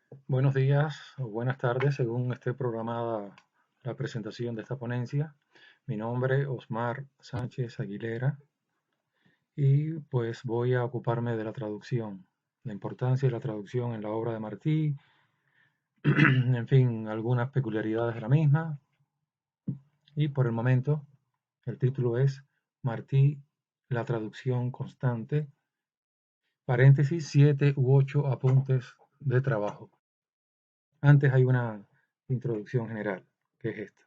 Buenos días o buenas tardes, según esté programada la presentación de esta ponencia. Mi nombre es Osmar Sánchez Aguilera y pues voy a ocuparme de la traducción, la importancia de la traducción en la obra de Martí, en fin, algunas peculiaridades de la misma. Y por el momento, el título es Martí, la traducción constante, paréntesis, 7 u 8 apuntes de trabajo. Antes hay una introducción general, que es esta.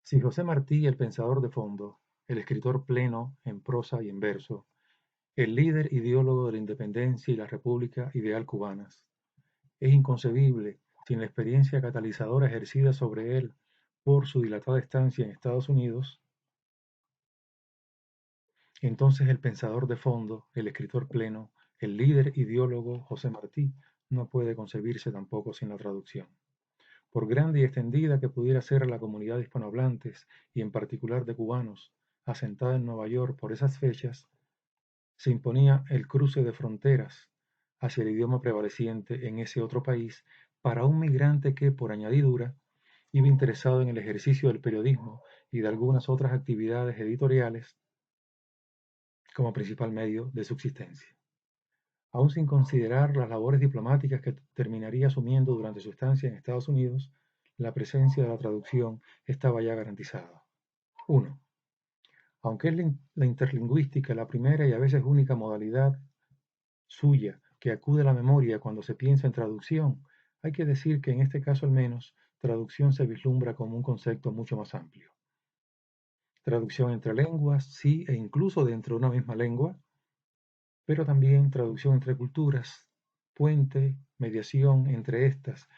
Si José Martí, el pensador de fondo, el escritor pleno en prosa y en verso, el líder ideólogo de la independencia y la república ideal cubanas, es inconcebible sin la experiencia catalizadora ejercida sobre él por su dilatada estancia en Estados Unidos, entonces el pensador de fondo, el escritor pleno, el líder ideólogo José Martí no puede concebirse tampoco sin la traducción. Por grande y extendida que pudiera ser la comunidad de hispanohablantes y en particular de cubanos, asentada en Nueva York por esas fechas, se imponía el cruce de fronteras hacia el idioma prevaleciente en ese otro país para un migrante que, por añadidura, iba interesado en el ejercicio del periodismo y de algunas otras actividades editoriales como principal medio de subsistencia. Aún sin considerar las labores diplomáticas que terminaría asumiendo durante su estancia en Estados Unidos, la presencia de la traducción estaba ya garantizada. 1. Aunque es la interlingüística la primera y a veces única modalidad suya que acude a la memoria cuando se piensa en traducción, hay que decir que en este caso al menos, traducción se vislumbra como un concepto mucho más amplio. Traducción entre lenguas, sí, e incluso dentro de una misma lengua, pero también traducción entre culturas, puente, mediación entre estas,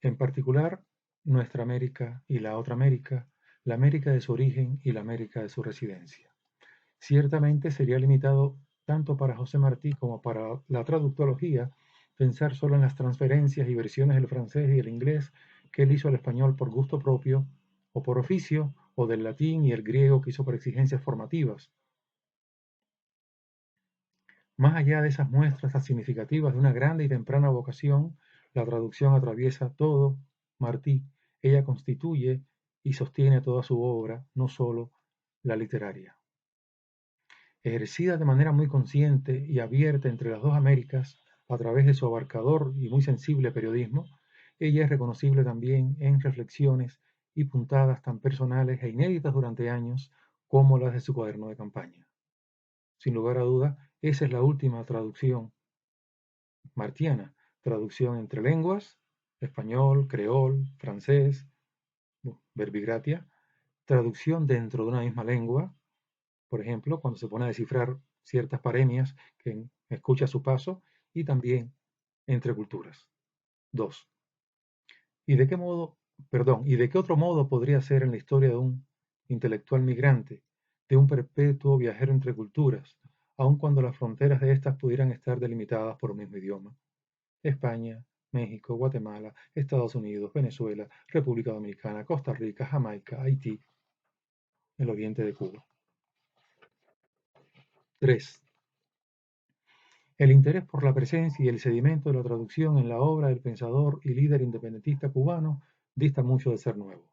en particular nuestra América y la otra América, la América de su origen y la América de su residencia. Ciertamente sería limitado tanto para José Martí como para la traductología pensar solo en las transferencias y versiones del francés y del inglés que él hizo al español por gusto propio o por oficio, o del latín y el griego que hizo por exigencias formativas. Más allá de esas muestras significativas de una grande y temprana vocación, la traducción atraviesa todo Martí. Ella constituye y sostiene toda su obra, no solo la literaria. Ejercida de manera muy consciente y abierta entre las dos Américas a través de su abarcador y muy sensible periodismo, ella es reconocible también en reflexiones y puntadas tan personales e inéditas durante años como las de su cuaderno de campaña. Sin lugar a duda, esa es la última traducción martiana, traducción entre lenguas, español, creol, francés, verbigratia, traducción dentro de una misma lengua, por ejemplo, cuando se pone a descifrar ciertas paremias que escucha a su paso, y también entre culturas. 2. ¿Y de qué modo, y de qué otro modo podría ser en la historia de un intelectual migrante, de un perpetuo viajero entre culturas, aun cuando las fronteras de estas pudieran estar delimitadas por un mismo idioma? España, México, Guatemala, Estados Unidos, Venezuela, República Dominicana, Costa Rica, Jamaica, Haití, el oriente de Cuba. 3. El interés por la presencia y el sedimento de la traducción en la obra del pensador y líder independentista cubano dista mucho de ser nuevo.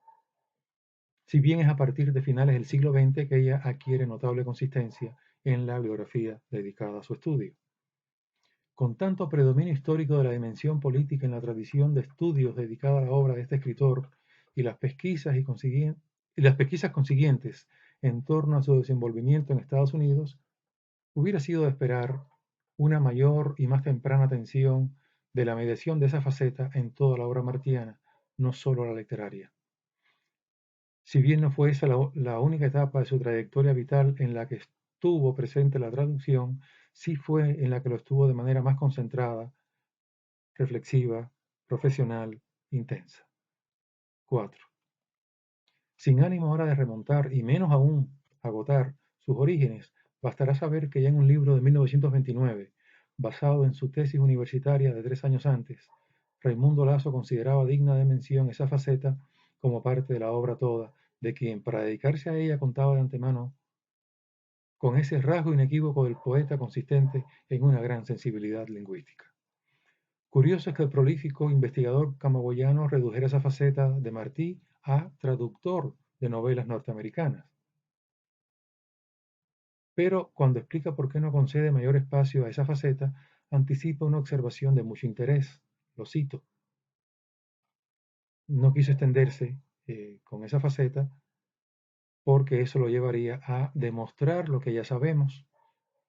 Si bien es a partir de finales del siglo XX que ella adquiere notable consistencia en la biografía dedicada a su estudio. Con tanto predominio histórico de la dimensión política en la tradición de estudios dedicada a la obra de este escritor y las pesquisas consiguientes en torno a su desenvolvimiento en Estados Unidos, hubiera sido de esperar una mayor y más temprana atención de la mediación de esa faceta en toda la obra martiana, no solo la literaria. Si bien no fue esa la única etapa de su trayectoria vital en la que estuvo presente la traducción, sí fue en la que lo estuvo de manera más concentrada, reflexiva, profesional, intensa. 4. Sin ánimo ahora de remontar y menos aún agotar sus orígenes, bastará saber que ya en un libro de 1929, basado en su tesis universitaria de 3 años antes, Raimundo Lasso consideraba digna de mención esa faceta como parte de la obra toda, de quien para dedicarse a ella contaba de antemano con ese rasgo inequívoco del poeta consistente en una gran sensibilidad lingüística. Curioso es que el prolífico investigador camagüeyano redujera esa faceta de Martí a traductor de novelas norteamericanas. Pero cuando explica por qué no concede mayor espacio a esa faceta, anticipa una observación de mucho interés. Lo cito. No quiso extenderse con esa faceta porque eso lo llevaría a demostrar lo que ya sabemos,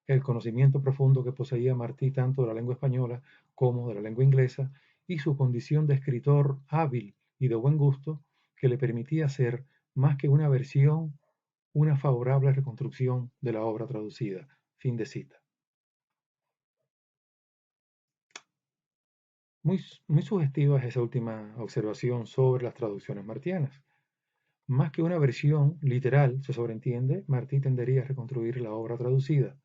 el conocimiento profundo que poseía Martí tanto de la lengua española como de la lengua inglesa y su condición de escritor hábil y de buen gusto que le permitía hacer más que una versión, una favorable reconstrucción de la obra traducida. Fin de cita. Muy sugestiva es esa última observación sobre las traducciones martianas. Más que una versión literal, se sobreentiende, Martí tendería a reconstruir la obra traducida.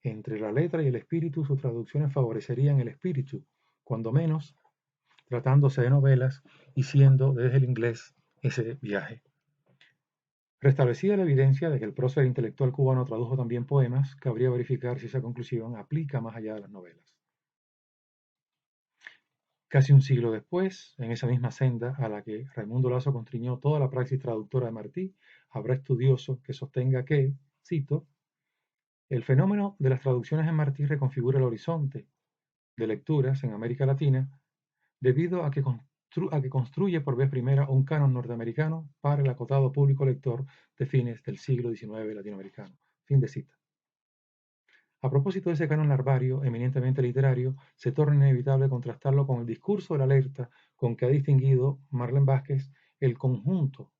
Entre la letra y el espíritu, sus traducciones favorecerían el espíritu, cuando menos tratándose de novelas y siendo desde el inglés ese viaje. Restablecida la evidencia de que el prócer intelectual cubano tradujo también poemas, cabría verificar si esa conclusión aplica más allá de las novelas. Casi un siglo después, en esa misma senda a la que Raimundo Lasso constriñó toda la praxis traductora de Martí, habrá estudioso que sostenga que, cito, el fenómeno de las traducciones en Martí reconfigura el horizonte de lecturas en América Latina debido a que construye por vez primera un canon norteamericano para el acotado público lector de fines del siglo XIX latinoamericano. Fin de cita. A propósito de ese canon larvario, eminentemente literario, se torna inevitable contrastarlo con el discurso de la alerta con que ha distinguido Marlene Vázquez el conjunto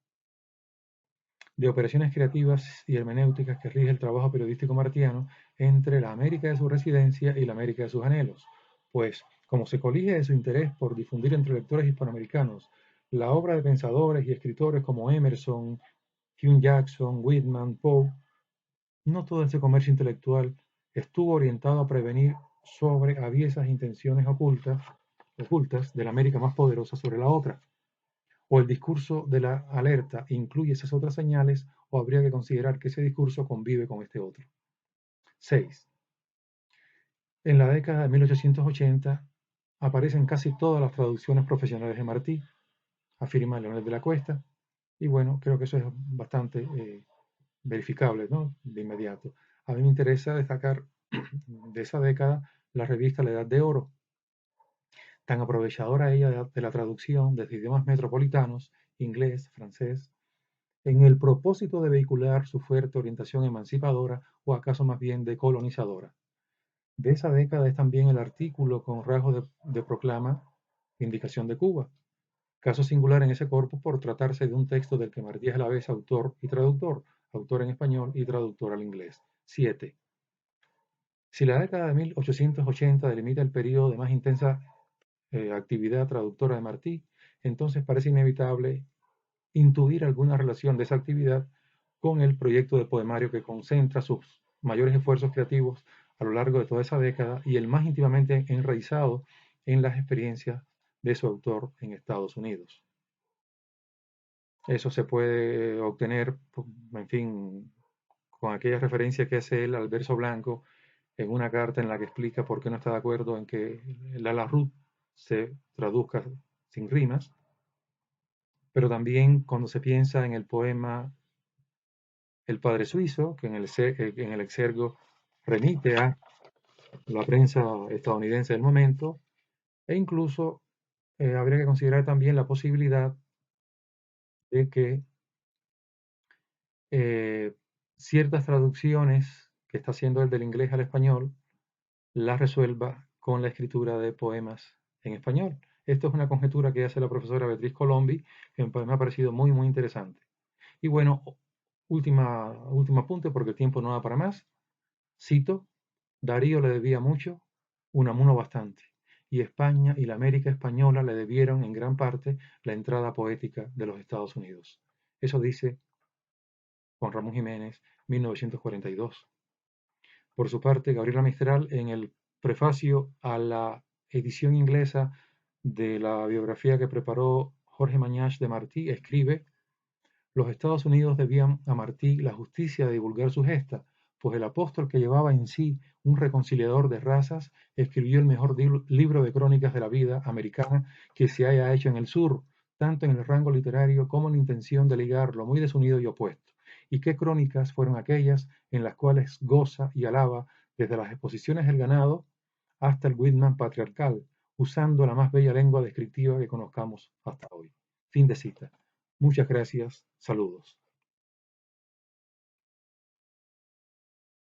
de operaciones creativas y hermenéuticas que rige el trabajo periodístico martiano entre la América de su residencia y la América de sus anhelos, pues, como se colige de su interés por difundir entre lectores hispanoamericanos la obra de pensadores y escritores como Emerson, Hugh Jackson, Whitman, Poe, no todo ese comercio intelectual estuvo orientado a prevenir sobre aviesas intenciones ocultas de la América más poderosa sobre la otra. O el discurso de la alerta incluye esas otras señales, o habría que considerar que ese discurso convive con este otro. 6. En la década de 1880 aparecen casi todas las traducciones profesionales de Martí, afirma Leonel de la Cuesta, y bueno, creo que eso es bastante verificable, ¿no? De inmediato. A mí me interesa destacar de esa década la revista La Edad de Oro, tan aprovechadora ella de la traducción desde idiomas metropolitanos, inglés, francés, en el propósito de vehicular su fuerte orientación emancipadora o acaso más bien decolonizadora. De esa década es también el artículo con rasgos de proclama Indicación de Cuba, caso singular en ese corpus por tratarse de un texto del que Martí es a la vez autor y traductor, autor en español y traductor al inglés. 7. Si la década de 1880 delimita el periodo de más intensa actividad traductora de Martí, entonces parece inevitable intuir alguna relación de esa actividad con el proyecto de poemario que concentra sus mayores esfuerzos creativos a lo largo de toda esa década y el más íntimamente enraizado en las experiencias de su autor en Estados Unidos. Eso se puede obtener, en fin, con aquella referencia que hace él al verso blanco en una carta en la que explica por qué no está de acuerdo en que el ala Ruth se traduzca sin rimas, pero también cuando se piensa en el poema El Padre Suizo, que en el exergo remite a la prensa estadounidense del momento, e incluso habría que considerar también la posibilidad de que eh, ciertas traducciones que está haciendo él del inglés al español las resuelva con la escritura de poemas en español. Esto es una conjetura que hace la profesora Beatriz Colombi, que me ha parecido muy, muy interesante. Y bueno, último apunte porque el tiempo no da para más. Cito, Darío le debía mucho, Unamuno bastante, y España y la América española le debieron en gran parte la entrada poética de los Estados Unidos. Eso dice Juan Ramón Jiménez, 1942. Por su parte, Gabriela Mistral, en el prefacio a la edición inglesa de la biografía que preparó Jorge Mañach de Martí, escribe: los Estados Unidos debían a Martí la justicia de divulgar su gesta, pues el apóstol que llevaba en sí un reconciliador de razas, escribió el mejor libro de crónicas de la vida americana que se haya hecho en el sur, tanto en el rango literario como en la intención de ligar lo muy desunido y opuesto. ¿Y qué crónicas fueron aquellas en las cuales goza y alaba desde las exposiciones del ganado hasta el Whitman patriarcal, usando la más bella lengua descriptiva que conozcamos hasta hoy? Fin de cita. Muchas gracias. Saludos.